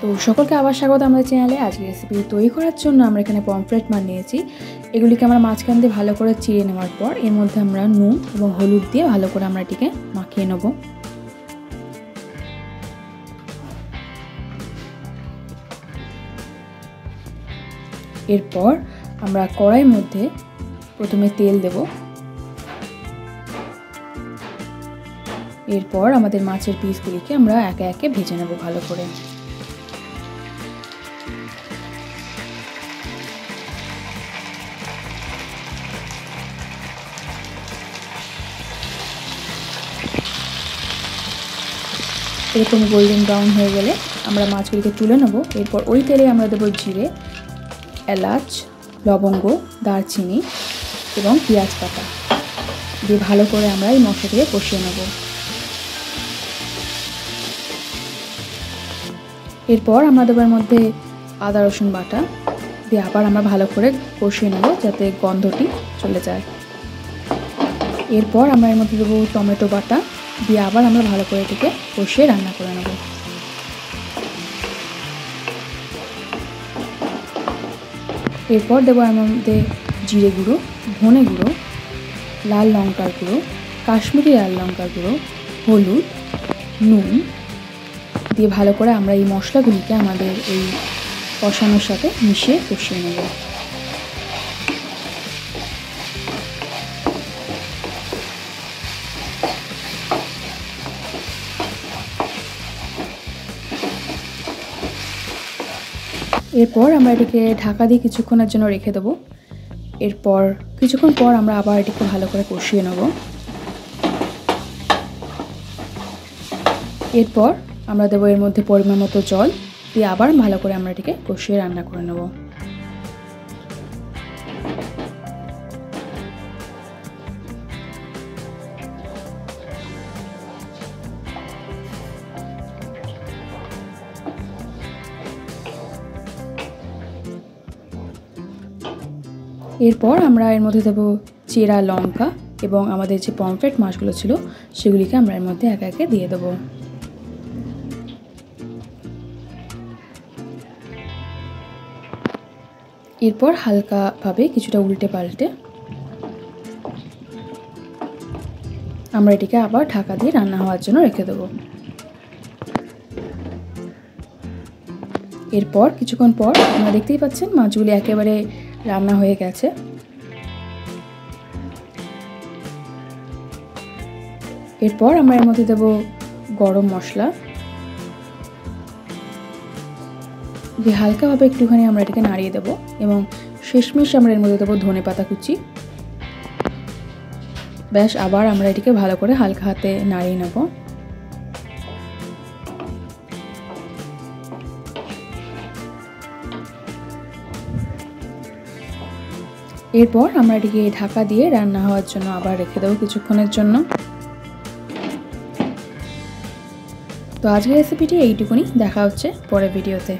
তো সকলকে আবার স্বাগত আমাদের চ্যানেলে। আজকে রেসিপি তৈরি করার জন্য আমরা এখানে পমফ্রেট মাছ নিয়েছি। এগুলিকে আমরা মাঝখান দিয়ে ভালো করে চিড়ে নেওয়ার পর এর মধ্যে আমরা নুন এবং হলুদ দিয়ে ভালো করে আমরা এটিকে মাখিয়ে নেব। এরপর আমরা কড়াইয়ের মধ্যে প্রথমে তেল দেব। এরপর আমাদের মাছের পিসগুলিকে আমরা একে একে ভেজে নেব ভালো করে। এরকম গোল্ডেন ব্রাউন হয়ে গেলে আমরা মাছগুলিকে তুলে নেব। এরপর ওই তেলে আমরা দেবো জিরে, এলাচ, লবঙ্গ, দারচিনি এবং পেঁয়াজ পাতা দিয়ে ভালো করে আমরা এই মশলাটিকে কষিয়ে নেব। এরপর আমরা দেবো এর মধ্যে আদা রসুন বাটা দিয়ে আবার আমরা ভালো করে কষিয়ে নেব যাতে গন্ধটি চলে যায়। এরপর আমরা এর মধ্যে দেবো টমেটো বাটা দিয়ে আবার আমরা ভালো করে এটিকে কষিয়ে রান্না করে নেব। এরপর দেবো এর মধ্যে জিরে গুঁড়ো, ধনে গুঁড়ো, লাল লঙ্কার গুঁড়ো, কাশ্মীরি লাল লঙ্কার গুঁড়ো, হলুদ, নুন দিয়ে ভালো করে আমরা এই মশলাগুলিকে আমাদের এই কষানোর সাথে মিশিয়ে কষিয়ে নেব। এরপর আমরা এটিকে ঢাকা দিয়ে কিছুক্ষণের জন্য রেখে দেবো। এরপর কিছুক্ষণ পর আমরা আবার এটিকে ভালো করে কষিয়ে নেব। এরপর আমরা দেবো এর মধ্যে পরিমাণ মতো জল দিয়ে আবার ভালো করে আমরা এটিকে কষিয়ে রান্না করে নেব। এরপর আমরা এর মধ্যে দেবো চেরা লঙ্কা এবং আমাদের যে পমফ্রেট মাছগুলো ছিল সেগুলিকে আমরা এর মধ্যে একে একে দিয়ে দেবো। এরপর হালকাভাবে কিছুটা উল্টে পাল্টে আমরা এটিকে আবার ঢাকা দিয়ে রান্না হওয়ার জন্য রেখে দেবো। এরপর কিছুক্ষণ পর আপনারা দেখতেই পাচ্ছেন মাছগুলি একেবারে রান্না হয়ে গেছে। এরপর আমরা এর মধ্যে দেবো গরম মশলা দিয়ে হালকাভাবে একটুখানি আমরা এটাকে নাড়িয়ে দেবো এবং শেষমেশ আমরা এর মধ্যে দেবো ধনে পাতা কুচি। ব্যাস আবার আমরা এটিকে ভালো করে হালকা হাতে নাড়িয়ে নেব। এরপর আমরা এটিকে ঢাকা দিয়ে রান্না হওয়ার জন্য আবার রেখে দেবো কিছুক্ষণের জন্য। তো আজকের রেসিপিটি এইটুকুনি, দেখা হচ্ছে পরের ভিডিওতে।